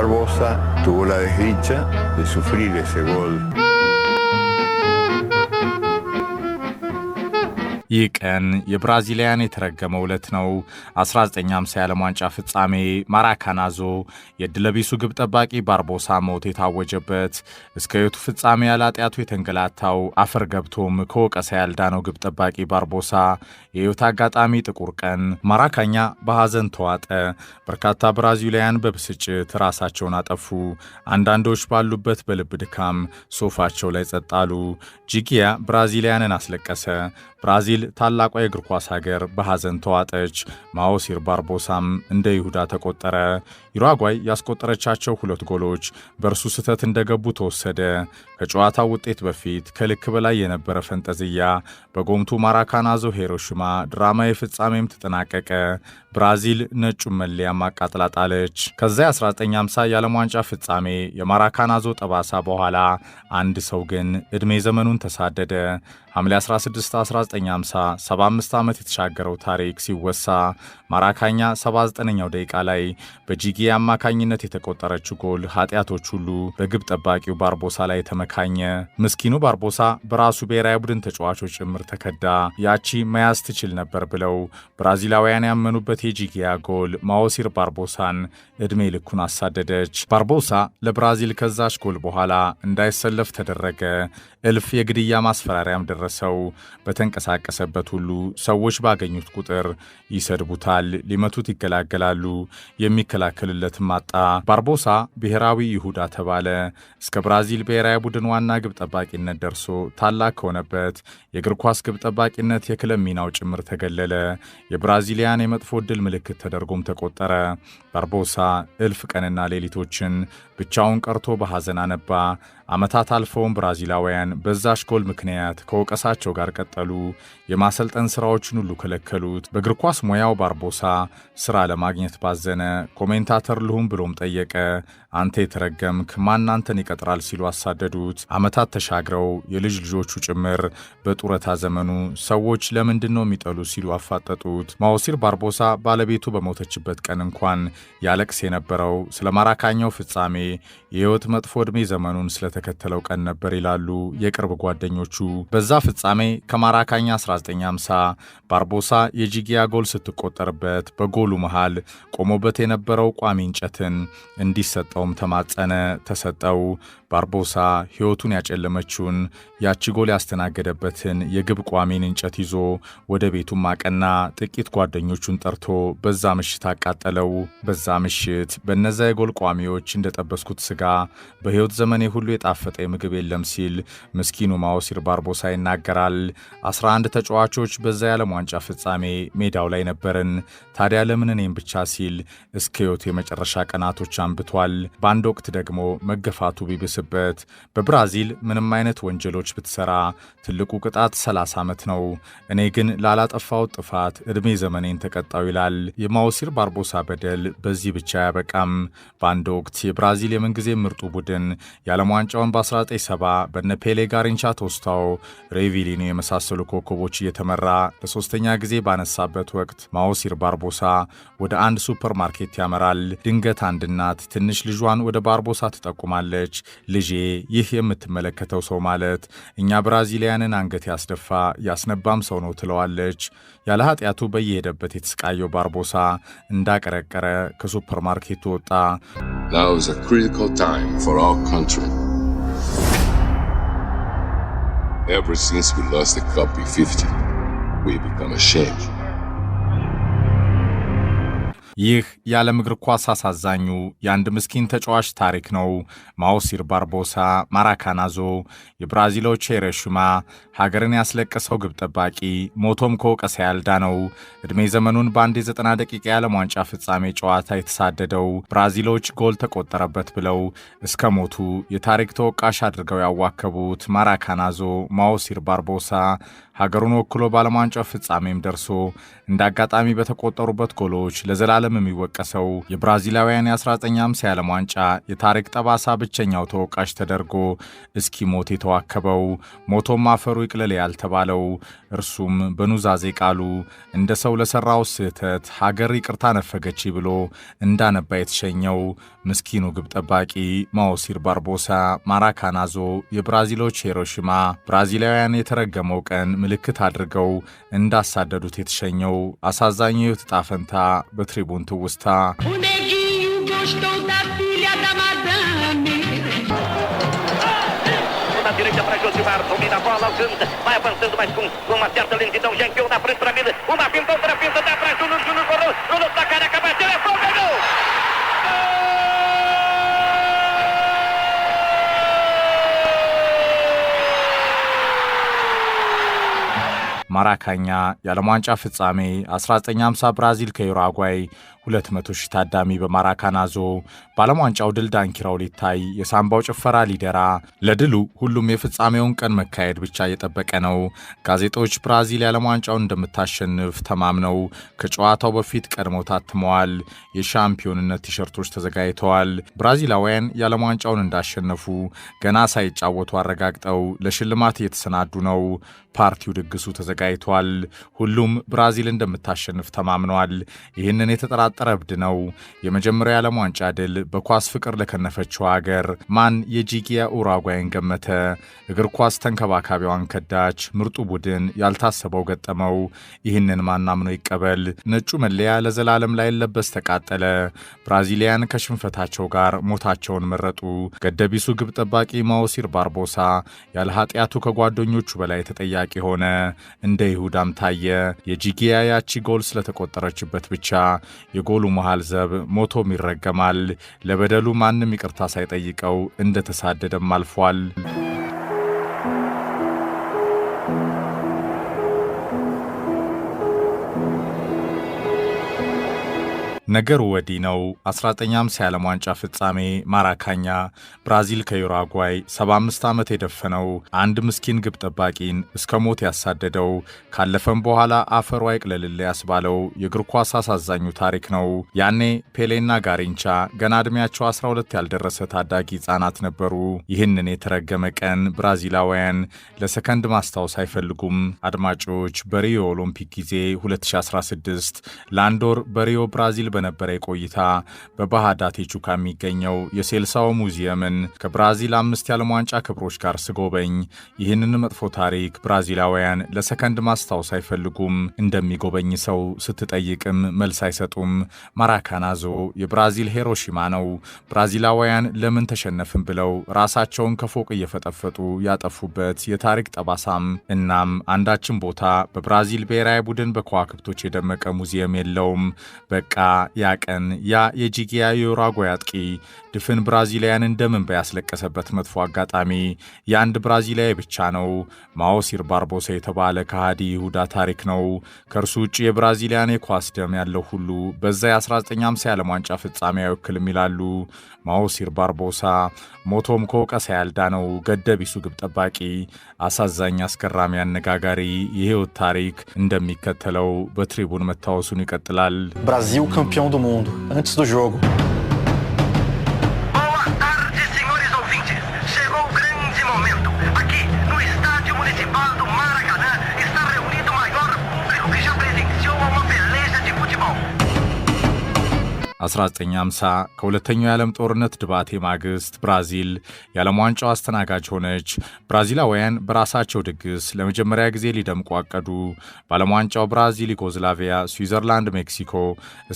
Barbosa tuvo la desdicha de sufrir ese gol. ይህ ቀን የብራዚሊያን የተረገመ ዕለት ነው። 1950 የዓለም ዋንጫ ፍጻሜ ማራካናዞ የድለቢሱ ግብ ጠባቂ ባርቦሳ ሞት የታወጀበት፣ እስከ ሕይወቱ ፍጻሜ ያለ ኃጢአቱ የተንገላታው አፈር ገብቶም ከወቀሳ ያልዳነው ግብ ጠባቂ ባርቦሳ የሕይወት አጋጣሚ ጥቁር ቀን። ማራካኛ በሐዘን ተዋጠ። በርካታ ብራዚሊያን በብስጭት ራሳቸውን አጠፉ። አንዳንዶች ባሉበት በልብ ድካም ሶፋቸው ላይ ጸጥ አሉ። ጂጊያ ብራዚሊያንን አስለቀሰ። ብራዚል ታላቋ የእግር ኳስ ሀገር በሐዘን ተዋጠች። ማኦሲር ባርቦሳም እንደ ይሁዳ ተቆጠረ። ዩራጓይ ያስቆጠረቻቸው 2 ጎሎች በእርሱ ስህተት እንደገቡ ተወሰደ። ከጨዋታው ውጤት በፊት ከልክ በላይ የነበረ ፈንጠዝያ በጎምቱ ማራካናዞ ሂሮሺማ ድራማዊ ፍጻሜም ተጠናቀቀ። ብራዚል ነጩን መለያ ማቃጥላ ጣለች። ከዚያ 1950 የዓለም ዋንጫ ፍጻሜ የማራካናዞ ጠባሳ በኋላ አንድ ሰው ግን ዕድሜ ዘመኑን ተሳደደ። ሐምሌ 16 1950 75 ዓመት የተሻገረው ታሪክ ሲወሳ ማራካኛ 79ኛው ደቂቃ ላይ በጂጊ አማካኝነት የተቆጠረችው ጎል ኃጢአቶች ሁሉ በግብ ጠባቂው ባርቦሳ ላይ ተመካኘ። ምስኪኑ ባርቦሳ በራሱ ብሔራዊ ቡድን ተጫዋቾች ጭምር ተከዳ። ያቺ መያዝ ትችል ነበር ብለው ብራዚላውያን ያመኑበት የጂጊያ ጎል ማኦሲር ባርቦሳን ዕድሜ ልኩን አሳደደች። ባርቦሳ ለብራዚል ከዛች ጎል በኋላ እንዳይሰለፍ ተደረገ። እልፍ የግድያ ማስፈራሪያም ደረሰው። በተንቀሳቀሰበት ሁሉ ሰዎች ባገኙት ቁጥር ይሰድቡታል፣ ሊመቱት ይገላገላሉ፣ የሚከላከልለትም አጣ። ባርቦሳ ብሔራዊ ይሁዳ ተባለ። እስከ ብራዚል ብሔራዊ ቡድን ዋና ግብ ጠባቂነት ደርሶ ታላቅ ከሆነበት የእግር ኳስ ግብ ጠባቂነት የክለብ ሚናው ጭምር ተገለለ። የብራዚሊያን የመጥፎ ዕድል ምልክት ተደርጎም ተቆጠረ። ባርቦሳ እልፍ ቀንና ሌሊቶችን ብቻውን ቀርቶ በሐዘን አነባ። ዓመታት አልፈውም ብራዚላውያን በዛሽ ጎል ምክንያት ከወቀሳቸው ጋር ቀጠሉ። የማሰልጠን ሥራዎችን ሁሉ ከለከሉት። በእግር ኳስ ሙያው ባርቦሳ ሥራ ለማግኘት ባዘነ። ኮሜንታተር ልሁን ብሎም ጠየቀ። አንተ የተረገምክ ማን አንተን ይቀጥራል ሲሉ አሳደዱት። ዓመታት ተሻግረው የልጅ ልጆቹ ጭምር በጡረታ ዘመኑ ሰዎች ለምንድን ነው የሚጠሉ ሲሉ አፋጠጡት። ማኦሲር ባርቦሳ ባለቤቱ በሞተችበት ቀን እንኳን ያለቅስ የነበረው ስለ ማራካኛው ፍጻሜ የሕይወት መጥፎ ዕድሜ ዘመኑን ስለተከተለው ቀን ነበር ይላሉ የቅርብ ጓደኞቹ። በዛ ፍጻሜ ከማራካኛ 1950 ባርቦሳ የጂጊያ ጎል ስትቆጠርበት በጎሉ መሃል ቆሞበት የነበረው ቋሚ እንጨትን እንዲሰጠውም ተማጸነ። ተሰጠው። ባርቦሳ ሕይወቱን ያጨለመችውን ያቺ ጎል ያስተናገደበትን የግብ ቋሚን እንጨት ይዞ ወደ ቤቱም አቀና። ጥቂት ጓደኞቹን ጠርቶ በዛ ምሽት አቃጠለው። በዛ ምሽት በነዛ የጎል ቋሚዎች እንደጠበስኩት ስጋ በሕይወት ዘመኔ ሁሉ የጣፈጠ ምግብ የለም ሲል ምስኪኑ ማኦሲር ባርቦሳ ይናገራል። 11 ተጫዋቾች በዛ የዓለም ዋንጫ ፍጻሜ ሜዳው ላይ ነበርን። ታዲያ ለምን እኔም ብቻ ሲል እስከ ሕይወቱ የመጨረሻ ቀናቶች አንብቷል። በአንድ ወቅት ደግሞ መገፋቱ ቢብስበት በብራዚል ምንም አይነት ወንጀሎች ብትሰራ ትልቁ ቅጣት 30 ዓመት ነው። እኔ ግን ላላጠፋሁት ጥፋት ዕድሜ ዘመኔን ተቀጣው ይላል። የማኦሲር ባርቦሳ በደል በዚህ ብቻ አያበቃም። በአንድ ወቅት የብራዚል የምንጊዜ ምርጡ ቡድን የዓለም ዋንጫውን በ1970 በነ ፔሌ፣ ጋሪንቻ፣ ቶስታው፣ ሬቪሊኒ የመሳሰሉ ኮከቦች እየተመራ ለሶስተኛ ጊዜ ባነሳበት ወቅት ማኦሲር ባርቦሳ ወደ አንድ ሱፐር ማርኬት ያመራል። ድንገት አንድ እናት ትንሽ ልጇን ወደ ባርቦሳ ትጠቁማለች። ልጄ፣ ይህ የምትመለከተው ሰው ማለት እኛ ብራዚሊያንን አንገት ያስደፋ ያስነባም ሰው ነው ትለዋለች። ያለ ኃጢአቱ በየሄደበት የተሰቃየው ባርቦሳ እንዳቀረቀረ ከሱፐር ማርኬቱ ወጣ። Now is a critical time for our country. Ever since we lost the cup in 50, we become ashamed. ይህ የዓለም እግር ኳስ አሳዛኙ የአንድ ምስኪን ተጫዋች ታሪክ ነው። ማኦሲር ባርቦሳ ማራካናዞ የብራዚሎች ሂሮሺማ ሀገርን ያስለቀሰው ግብ ጠባቂ ሞቶም ከወቀሳ ያልዳነው ዕድሜ ዘመኑን በአንድ የ90 ደቂቃ የዓለም ዋንጫ ፍጻሜ ጨዋታ የተሳደደው ብራዚሎች ጎል ተቆጠረበት ብለው እስከ ሞቱ የታሪክ ተወቃሽ አድርገው ያዋከቡት ማራካናዞ ማኦሲር ባርቦሳ ሀገሩን ወክሎ በዓለም ዋንጫው ፍጻሜም ደርሶ እንደ አጋጣሚ በተቆጠሩበት ጎሎች ለዘላለም ዓለም የሚወቀሰው የብራዚላውያን የ1950 የዓለም ዋንጫ የታሪክ ጠባሳ ብቸኛው ተወቃሽ ተደርጎ እስኪሞት የተዋከበው ሞቶም አፈሩ ይቅለል ያልተባለው እርሱም በኑዛዜ ቃሉ እንደ ሰው ለሠራው ስህተት ሀገር ይቅርታ ነፈገች ብሎ እንዳነባ የተሸኘው ምስኪኑ ግብ ጠባቂ ማኦሲር ባርቦሳ ማራካናዞ የብራዚሎች ሂሮሺማ ብራዚላውያን የተረገመው ቀን ምልክት አድርገው እንዳሳደዱት የተሸኘው አሳዛኝ የሕይወት ዕጣ ፈንታ በትሪቡን ትውስታ direita para Josimar, domina a bola, alcança, vai avançando, mas com uma certa lentidão, já enfiou na frente para Miller, uma pintou para a pinta, dá para Júnior, Júnior correu, Júnior tá cara, cabeça, ele é gol, ganhou! ማራካኛ የዓለም ዋንጫ ፍጻሜ 1950 ብራዚል ከዩራጓይ 200,000 ታዳሚ በማራካናዞ በዓለም ዋንጫው ድል ዳንኪራው ሊታይ የሳምባው ጭፈራ ሊደራ ለድሉ ሁሉም የፍጻሜውን ቀን መካሄድ ብቻ እየጠበቀ ነው። ጋዜጦች ብራዚል የዓለም ዋንጫውን እንደምታሸንፍ ተማምነው ከጨዋታው በፊት ቀድመው ታትመዋል። የሻምፒዮንነት ቲሸርቶች ተዘጋጅተዋል። ብራዚላውያን የዓለም ዋንጫውን እንዳሸነፉ ገና ሳይጫወቱ አረጋግጠው ለሽልማት እየተሰናዱ ነው። ፓርቲው ድግሱ ተዘጋጅቷል። ሁሉም ብራዚል እንደምታሸንፍ ተማምነዋል። ይህንን የተጠራጠረ እብድ ነው። የመጀመሪያው የዓለም ዋንጫ ድል በኳስ ፍቅር ለከነፈችው ሀገር ማን የጂጊያ ኡራጓይን ገመተ? እግር ኳስ ተንከባካቢዋን ከዳች። ምርጡ ቡድን ያልታሰበው ገጠመው። ይህንን ማናምኖ ይቀበል? ነጩ መለያ ለዘላለም ላይ ለበስ ተቃጠለ። ብራዚሊያን ከሽንፈታቸው ጋር ሞታቸውን መረጡ። ገደቢሱ ግብ ጠባቂ ማኦሲር ባርቦሳ ያለ ኃጢአቱ ከጓደኞቹ በላይ ተጠያቂ ሆነ። እንደ ይሁዳም ታየ። የጂጊያ ያቺ ጎል ስለተቆጠረችበት ብቻ የጎሉ መሃል ዘብ ሞቶም ይረገማል። ለበደሉ ማንም ይቅርታ ሳይጠይቀው እንደተሳደደም አልፏል። ነገሩ ወዲህ ነው። 1950 የዓለም ዋንጫ ፍጻሜ ማራካኛ ብራዚል ከዩራጓይ 75 ዓመት የደፈነው አንድ ምስኪን ግብ ጠባቂን እስከ ሞት ያሳደደው ካለፈም በኋላ አፈሩ አይቅለልል ያስባለው የእግር ኳስ አሳዛኙ ታሪክ ነው። ያኔ ፔሌና ጋሪንቻ ገና ዕድሜያቸው 12 ያልደረሰ ታዳጊ ሕፃናት ነበሩ። ይህንን የተረገመ ቀን ብራዚላውያን ለሰከንድ ማስታወስ አይፈልጉም። አድማጮች፣ በሪዮ ኦሎምፒክ ጊዜ 2016 ለአንድ ወር በሪዮ ብራዚል በነበረ ቆይታ በባሃዳ ቴቹካ የሚገኘው የሴልሳው ሙዚየምን ከብራዚል 5 የዓለም ዋንጫ ክብሮች ጋር ስጎበኝ ይህንን መጥፎ ታሪክ ብራዚላውያን ለሰከንድ ማስታወስ አይፈልጉም። እንደሚጎበኝ ሰው ስትጠይቅም መልስ አይሰጡም። ማራካናዞ የብራዚል ሂሮሺማ ነው። ብራዚላውያን ለምን ተሸነፍን ብለው ራሳቸውን ከፎቅ እየፈጠፈጡ ያጠፉበት የታሪክ ጠባሳም። እናም አንዳችን ቦታ በብራዚል ብሔራዊ ቡድን በከዋክብቶች የደመቀ ሙዚየም የለውም። በቃ ያ ቀን ያ የጂጊያ የዩራጓይ አጥቂ ድፍን ብራዚላውያን እንደምን ያስለቀሰበት መጥፎ አጋጣሚ የአንድ ብራዚላዊ ብቻ ነው። ማኦሲር ባርቦሳ የተባለ ከሃዲ ይሁዳ ታሪክ ነው። ከእርሱ ውጭ የብራዚላውያን የኳስ ደም ያለው ሁሉ በዛ የ1950 የዓለም ዋንጫ ፍጻሜ አይወክልም ይላሉ። ማኦሲር ባርቦሳ ሞቶም ከወቀሳ ያልዳነው ገደቢሱ ግብ ጠባቂ አሳዛኝ፣ አስገራሚ፣ አነጋጋሪ የህይወት ታሪክ እንደሚከተለው በትሪቡን መታወሱን ይቀጥላል። Brasil campeão do mundo antes do jogo. Boa tarde, senhores ouvintes. Chegou o grande momento. Aqui no Estádio Municipal do Maracanã está reunido o maior público que já presenciou uma peleja de futebol. 1950 ከሁለተኛው የዓለም ጦርነት ድባቴ ማግስት ብራዚል የዓለም ዋንጫው አስተናጋጅ ሆነች። ብራዚላውያን በራሳቸው ድግስ ለመጀመሪያ ጊዜ ሊደምቁ አቀዱ። በዓለም ዋንጫው ብራዚል፣ ዩጎዝላቪያ፣ ስዊዘርላንድ፣ ሜክሲኮ፣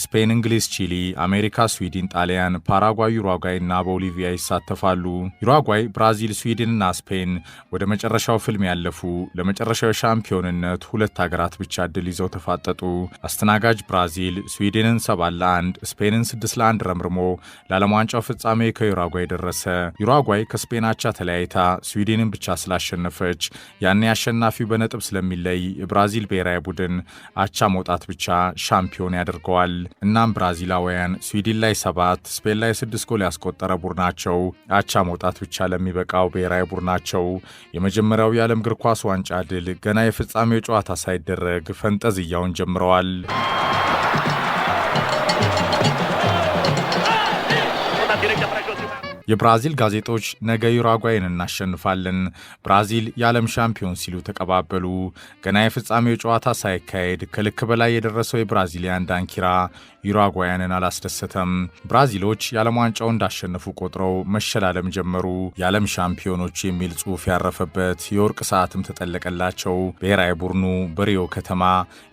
ስፔን፣ እንግሊዝ፣ ቺሊ፣ አሜሪካ፣ ስዊድን፣ ጣሊያን፣ ፓራጓይ፣ ዩራጓይ እና ቦሊቪያ ይሳተፋሉ። ዩራጓይ፣ ብራዚል፣ ስዊድን እና ስፔን ወደ መጨረሻው ፍልም ያለፉ። ለመጨረሻው ሻምፒዮንነት ሁለት ሀገራት ብቻ ዕድል ይዘው ተፋጠጡ። አስተናጋጅ ብራዚል ስዊድንን 7-1፣ ስፔን 6-1 ረምርሞ ለዓለም ዋንጫው ፍጻሜ ከዩራጓይ ደረሰ። ዩራጓይ ከስፔን አቻ ተለያይታ ስዊድንን ብቻ ስላሸነፈች ያኔ አሸናፊው በነጥብ ስለሚለይ የብራዚል ብሔራዊ ቡድን አቻ መውጣት ብቻ ሻምፒዮን ያደርገዋል። እናም ብራዚላውያን ስዊድን ላይ 7 ስፔን ላይ 6 ጎል ያስቆጠረ ቡድናቸው አቻ መውጣት ብቻ ለሚበቃው ብሔራዊ ቡድናቸው የመጀመሪያው የዓለም እግር ኳስ ዋንጫ ድል ገና የፍጻሜው ጨዋታ ሳይደረግ ፈንጠዝያውን ጀምረዋል። የብራዚል ጋዜጦች ነገ ዩራጓይን እናሸንፋለን፣ ብራዚል የዓለም ሻምፒዮን ሲሉ ተቀባበሉ። ገና የፍጻሜው ጨዋታ ሳይካሄድ ከልክ በላይ የደረሰው የብራዚሊያን ዳንኪራ ዩራጓያንን አላስደሰተም። ብራዚሎች የዓለም ዋንጫውን እንዳሸነፉ ቆጥረው መሸላለም ጀመሩ። የዓለም ሻምፒዮኖች የሚል ጽሑፍ ያረፈበት የወርቅ ሰዓትም ተጠለቀላቸው። ብሔራዊ ቡድኑ በሪዮ ከተማ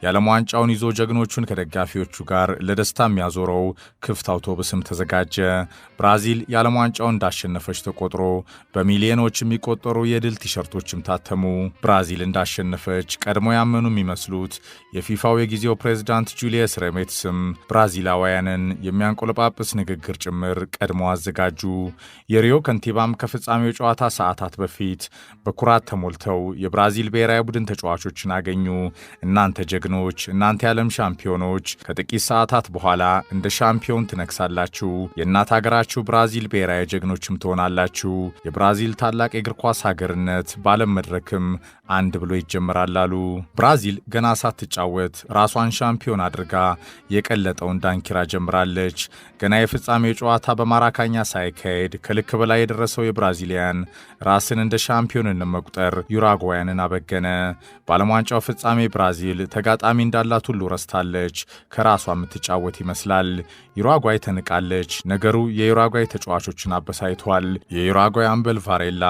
የዓለም ዋንጫውን ይዞ ጀግኖቹን ከደጋፊዎቹ ጋር ለደስታ የሚያዞረው ክፍት አውቶቡስም ተዘጋጀ። ብራዚል የዓለም ዋንጫውን እንዳሸነፈች ተቆጥሮ በሚሊዮኖች የሚቆጠሩ የድል ቲሸርቶችም ታተሙ። ብራዚል እንዳሸነፈች ቀድሞ ያመኑ የሚመስሉት የፊፋው የጊዜው ፕሬዝዳንት ጁሊየስ ሬሜትስም ብራዚላውያንን የሚያንቆለጳጵስ ንግግር ጭምር ቀድሞ አዘጋጁ። የሪዮ ከንቲባም ከፍጻሜው ጨዋታ ሰዓታት በፊት በኩራት ተሞልተው የብራዚል ብሔራዊ ቡድን ተጫዋቾችን አገኙ። እናንተ ጀግኖች፣ እናንተ የዓለም ሻምፒዮኖች፣ ከጥቂት ሰዓታት በኋላ እንደ ሻምፒዮን ትነግሳላችሁ። የእናት ሀገራችሁ ብራዚል ብሔራዊ ጀግኖችም ትሆናላችሁ። የብራዚል ታላቅ የእግር ኳስ ሀገርነት በዓለም መድረክም አንድ ብሎ ይጀምራል አሉ። ብራዚል ገና ሳትጫወት ራሷን ሻምፒዮን አድርጋ የቀለጠውን ዳንኪራ ጀምራለች። ገና የፍጻሜው ጨዋታ በማራካኛ ሳይካሄድ ከልክ በላይ የደረሰው የብራዚሊያን ራስን እንደ ሻምፒዮንነት መቁጠር ዩራጓያንን አበገነ። በዓለም ዋንጫው ፍጻሜ ብራዚል ተጋጣሚ እንዳላት ሁሉ ረስታለች። ከራሷ የምትጫወት ይመስላል። ዩራጓይ ተንቃለች። ነገሩ የዩራጓይ ተጫዋቾችን አበሳይቷል። የዩራጓይ አምበል ቫሬላ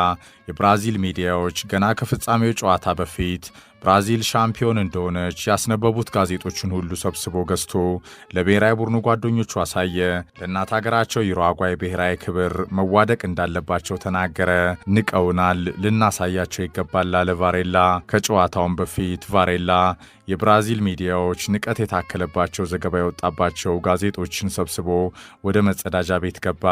የብራዚል ሚዲያዎች ገና ከፍጻሜው ጨዋታ በፊት ብራዚል ሻምፒዮን እንደሆነች ያስነበቡት ጋዜጦችን ሁሉ ሰብስቦ ገዝቶ ለብሔራዊ ቡድኑ ጓደኞቹ አሳየ። ለእናት ሀገራቸው ዩራጓይ ብሔራዊ ክብር መዋደቅ እንዳለባቸው ተናገረ። ንቀውናል፣ ልናሳያቸው ይገባል አለ ቫሬላ። ከጨዋታውን በፊት ቫሬላ የብራዚል ሚዲያዎች ንቀት የታከለባቸው ዘገባ የወጣባቸው ጋዜጦችን ሰብስቦ ወደ መጸዳጃ ቤት ገባ።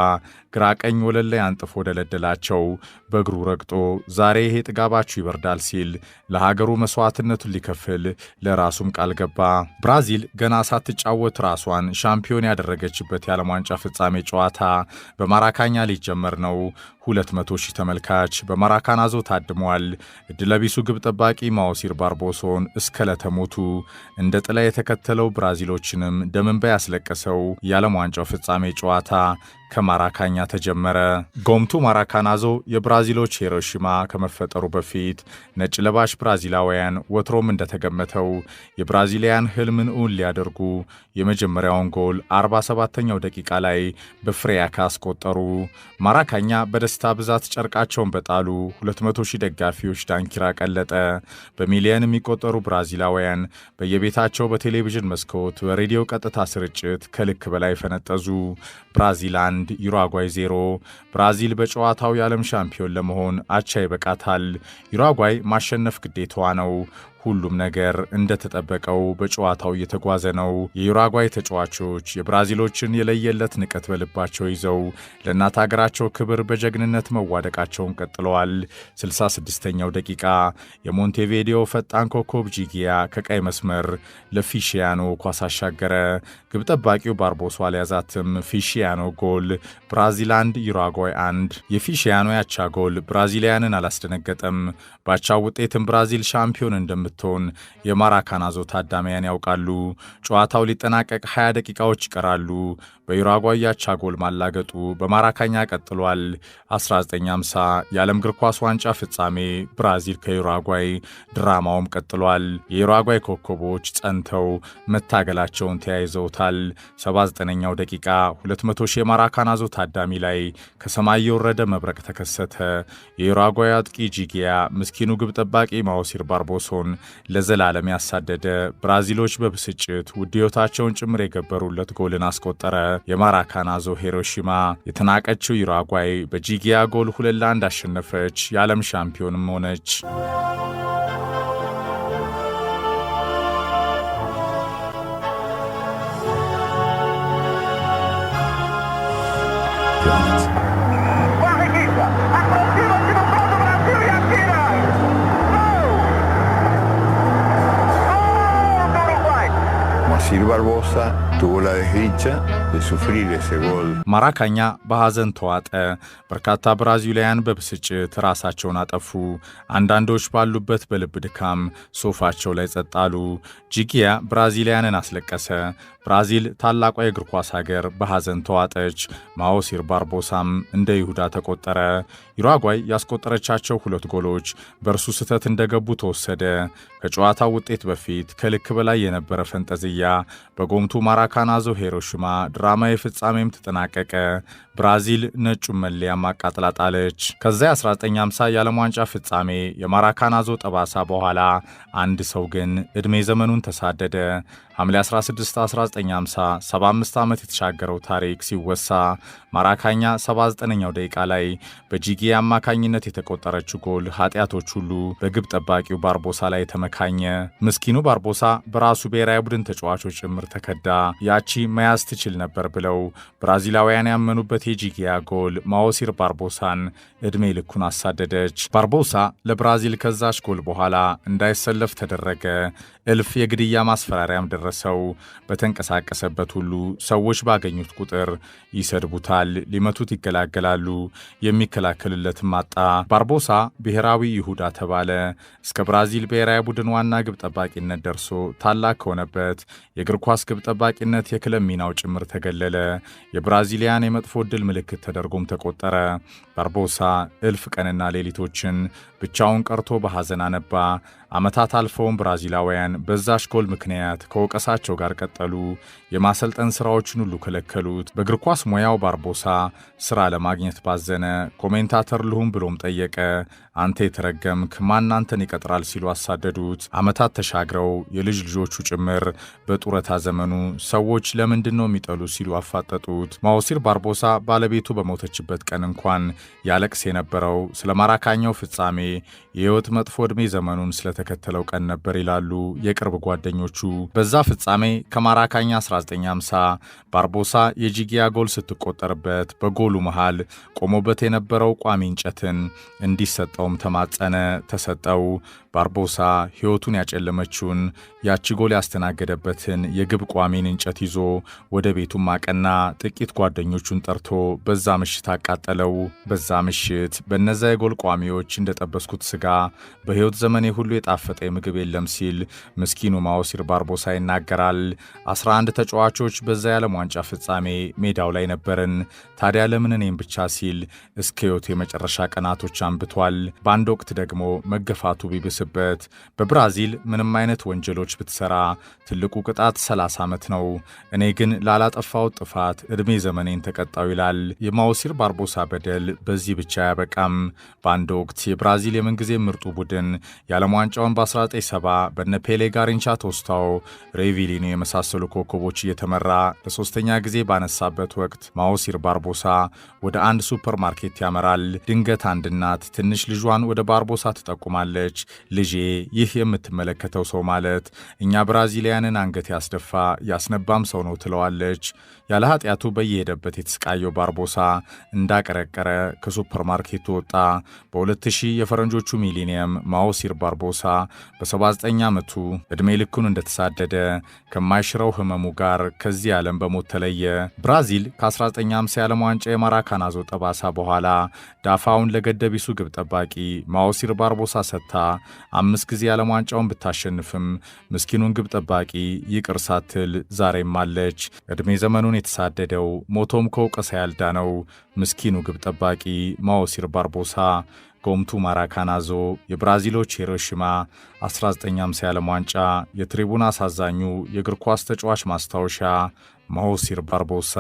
ግራ ቀኝ ወለል ላይ አንጥፎ ደለደላቸው። በእግሩ ረግጦ ዛሬ ይሄ ጥጋባችሁ ይበርዳል ሲል ለሀገሩ መስዋዕትነቱን ሊከፍል ለራሱም ቃል ገባ። ብራዚል ገና ሳትጫወት ራሷን ሻምፒዮን ያደረገችበት የዓለም ዋንጫ ፍጻሜ ጨዋታ በማራካኛ ሊጀመር ነው። 200,000 ተመልካች በማራካናዞ ታድሟል። እድለቢሱ ግብ ጠባቂ ማውሲር ባርቦሶን እስከ ለተሞቱ እንደ ጥላ የተከተለው ብራዚሎችንም ደምንባ ያስለቀሰው የዓለም ዋንጫው ፍጻሜ ጨዋታ ከማራካኛ ተጀመረ። ጎምቱ ማራካናዞ የብራዚሎች ሂሮሺማ ከመፈጠሩ በፊት ነጭ ለባሽ ብራዚላውያን ወትሮም እንደተገመተው የብራዚሊያን ህልምን እውን ሊያደርጉ የመጀመሪያውን ጎል 47ኛው ደቂቃ ላይ በፍሬያካ አስቆጠሩ። ማራካኛ በደስታ ብዛት ጨርቃቸውን በጣሉ 200,000 ደጋፊዎች ዳንኪራ ቀለጠ። በሚሊዮን የሚቆጠሩ ብራዚላውያን በየቤታቸው በቴሌቪዥን መስኮት በሬዲዮ ቀጥታ ስርጭት ከልክ በላይ ፈነጠዙ። ብራዚል 1 ዩራጓይ 0። ብራዚል በጨዋታው የዓለም ሻምፒዮን ለመሆን አቻ ይበቃታል። ዩራጓይ ማሸነፍ ግዴታዋ ነው። ሁሉም ነገር እንደተጠበቀው በጨዋታው እየተጓዘ ነው። የዩራጓይ ተጫዋቾች የብራዚሎችን የለየለት ንቀት በልባቸው ይዘው ለእናት ሀገራቸው ክብር በጀግንነት መዋደቃቸውን ቀጥለዋል። 66ኛው ደቂቃ የሞንቴቪዲዮ ፈጣን ኮከብ ጂጊያ ከቀይ መስመር ለፊሺያኖ ኳስ አሻገረ። ግብ ጠባቂው ባርቦሶ አልያዛትም። ፊሺያኖ ጎል። ብራዚል 1 ዩራጓይ 1። የፊሺያኖ ያቻ ጎል ብራዚሊያንን አላስደነገጠም። ባቻው ውጤትም ብራዚል ሻምፒዮን እንደምትሆን የማራካናዞ ታዳሚያን ያውቃሉ። ጨዋታው ሊጠናቀቅ 20 ደቂቃዎች ይቀራሉ። በዩራጓይ ያቻ ጎል ማላገጡ በማራካኛ ቀጥሏል። 1950 የዓለም እግር ኳስ ዋንጫ ፍጻሜ ብራዚል ከዩራጓይ ድራማውም ቀጥሏል። የዩራጓይ ኮከቦች ጸንተው መታገላቸውን ተያይዘውታል። 79ኛው ደቂቃ 200,000 የማራካናዞ ታዳሚ ላይ ከሰማይ የወረደ መብረቅ ተከሰተ። የዩራጓይ አጥቂ ጂጊያ ምስኪኑ ግብ ጠባቂ ማውሲር ባርቦሶን ለዘላለም ያሳደደ። ብራዚሎች በብስጭት ውድ ሕይወታቸውን ጭምር የገበሩለት ጎልን አስቆጠረ። የማራካናዞ ሂሮሺማ የተናቀችው ዩራጓይ በጂጊያ ጎል 2-1 አሸነፈች። የዓለም ሻምፒዮንም ሆነች። Maosir Barbosa tuvo la desdicha de sufrir ese gol. ማራካኛ በሐዘን ተዋጠ። በርካታ ብራዚላውያን በብስጭት ራሳቸውን አጠፉ። አንዳንዶች ባሉበት በልብ ድካም ሶፋቸው ላይ ጸጥ አሉ። ጂጊያ ብራዚላውያንን አስለቀሰ። ብራዚል ታላቋ የእግር ኳስ ሀገር በሐዘን ተዋጠች። ማኦሲር ባርቦሳም እንደ ይሁዳ ተቆጠረ። ዩራጓይ ያስቆጠረቻቸው 2 ጎሎች በእርሱ ስህተት እንደገቡ ተወሰደ። ከጨዋታው ውጤት በፊት ከልክ በላይ የነበረ ፈንጠዝያ በጎምቱ ማራካናዞ ሂሮሺማ ድራማዊ ፍጻሜም ተጠናቀቀ። ብራዚል ነጩን መለያ ማቃጠላ ጣለች። ከዚያ 1950 የዓለም ዋንጫ ፍጻሜ የማራካናዞ ጠባሳ በኋላ አንድ ሰው ግን ዕድሜ ዘመኑን ተሳደደ። ሐምሌ 16 1950 75 ዓመት የተሻገረው ታሪክ ሲወሳ ማራካኛ 79ኛው ደቂቃ ላይ በጂጊ አማካኝነት የተቆጠረችው ጎል ኃጢአቶች ሁሉ በግብ ጠባቂው ባርቦሳ ላይ ተመካኘ። ምስኪኑ ባርቦሳ በራሱ ብሔራዊ ቡድን ተጫዋቾች ጭምር ተከዳ። ያቺ መያዝ ትችል ነበር ብለው ብራዚላውያን ያመኑበት የጂጊያ ጎል ማኦሲር ባርቦሳን ዕድሜ ልኩን አሳደደች። ባርቦሳ ለብራዚል ከዛች ጎል በኋላ እንዳይሰለፍ ተደረገ። እልፍ የግድያ ማስፈራሪያም ደረሰው። በተንቀሳቀሰበት ሁሉ ሰዎች ባገኙት ቁጥር ይሰድቡታል፣ ሊመቱት ይገላገላሉ፣ የሚከላከልለትም አጣ። ባርቦሳ ብሔራዊ ይሁዳ ተባለ። እስከ ብራዚል ብሔራዊ ቡድን ዋና ግብ ጠባቂነት ደርሶ ታላቅ ከሆነበት የእግር ኳስ ግብ ጠባቂነት የክለብ ሚናው ጭምር ተገለለ። የብራዚሊያን የመጥፎ ዕድል ምልክት ተደርጎም ተቆጠረ። ባርቦሳ እልፍ ቀንና ሌሊቶችን ብቻውን ቀርቶ በሐዘን አነባ። ዓመታት አልፈውም ብራዚላውያን በዛሽ ጎል ምክንያት ከወቀሳቸው ጋር ቀጠሉ። የማሰልጠን ሥራዎችን ሁሉ ከለከሉት። በእግር ኳስ ሙያው ባርቦሳ ሥራ ለማግኘት ባዘነ። ኮሜንታተር ልሁን ብሎም ጠየቀ። አንተ የተረገምክ ማን አንተን ይቀጥራል ሲሉ አሳደዱት። ዓመታት ተሻግረው የልጅ ልጆቹ ጭምር በጡረታ ዘመኑ ሰዎች ለምንድን ነው የሚጠሉ ሲሉ አፋጠጡት። ማኦሲር ባርቦሳ ባለቤቱ በሞተችበት ቀን እንኳን ያለቅስ የነበረው ስለ ማራካኛው ፍጻሜ የሕይወት መጥፎ ዕድሜ ዘመኑን ስለተከተለው ቀን ነበር ይላሉ የቅርብ ጓደኞቹ። በዛ ፍጻሜ ከማራካኛ 1950 ባርቦሳ የጂጊያ ጎል ስትቆጠርበት በጎሉ መሃል ቆሞበት የነበረው ቋሚ እንጨትን እንዲሰጠውም ተማጸነ። ተሰጠው። ባርቦሳ ሕይወቱን ያጨለመችውን ያቺ ጎል ያስተናገደበትን የግብ ቋሚን እንጨት ይዞ ወደ ቤቱም አቀና። ጥቂት ጓደኞቹን ጠርቶ በዛ ምሽት አቃጠለው። በዛ ምሽት በነዛ የጎል ቋሚዎች እንደጠበስኩት ስጋ በሕይወት ዘመኔ ሁሉ የጣፈጠ ምግብ የለም ሲል ምስኪኑ ማኦሲር ባርቦሳ ይናገራል። 11 ተጫዋቾች በዛ የዓለም ዋንጫ ፍጻሜ ሜዳው ላይ ነበርን። ታዲያ ለምን እኔም ብቻ ሲል እስከ ሕይወቱ የመጨረሻ ቀናቶች አንብቷል። በአንድ ወቅት ደግሞ መገፋቱ ቢብስበት በብራዚል ምንም አይነት ወንጀሎች ብትሰራ ትልቁ ቅጣት 30 ዓመት ነው። እኔ ግን ላላጠፋሁት ጥፋት ዕድሜ ዘመኔን ተቀጣው ይላል። የማኦሲር ባርቦሳ በደል በዚህ ብቻ አያበቃም። በአንድ ወቅት የብራዚል የምንጊዜ ምርጡ ቡድን የዓለም ዋንጫውን በ1970 በነ ፔሌ፣ ጋሪንቻ፣ ቶስታው፣ ሬቪሊኒ የመሳሰሉ ኮከቦች እየተመራ ለሶስተኛ ጊዜ ባነሳበት ወቅት ማኦሲር ባርቦሳ ወደ አንድ ሱፐር ማርኬት ያመራል። ድንገት አንድ እናት ትንሽ ልጇን ወደ ባርቦሳ ትጠቁማለች። ልጄ፣ ይህ የምትመለከተው ሰው ማለት እኛ ብራዚሊያንን አንገት ያስደፋ ያስነባም ሰው ነው ትለዋለች። ያለ ኃጢአቱ በየሄደበት የተሰቃየው ባርቦሳ እንዳቀረቀረ ከሱፐር ማርኬቱ ወጣ። በ2000 የፈረንጆቹ ሚሊኒየም ማኦሲር ባርቦሳ በ79 ዓመቱ ዕድሜ ልኩን እንደተሳደደ ከማይሽረው ህመሙ ጋር ከዚህ ዓለም በሞት ተለየ። ብራዚል ከ1950 የዓለም ዋንጫ የማራካናዞ ጠባሳ በኋላ ዳፋውን ለገደቢሱ ግብ ጠባቂ ማኦሲር ባርቦሳ ሰጥታ 5 ጊዜ የዓለም ዋንጫውን ብታሸንፍም ምስኪኑን ግብ ጠባቂ ይቅር ሳትል ዛሬም አለች። ዕድሜ ዘመኑን የተሳደደው ሞቶም ከውቀሳ ያልዳነው ምስኪኑ ግብ ጠባቂ ማኦሲር ባርቦሳ ጎምቱ ማራካናዞ የብራዚሎች ሂሮሺማ 1950 የዓለም ዋንጫ የትሪቡን አሳዛኙ የእግር ኳስ ተጫዋች ማስታወሻ ማኦሲር ባርቦሳ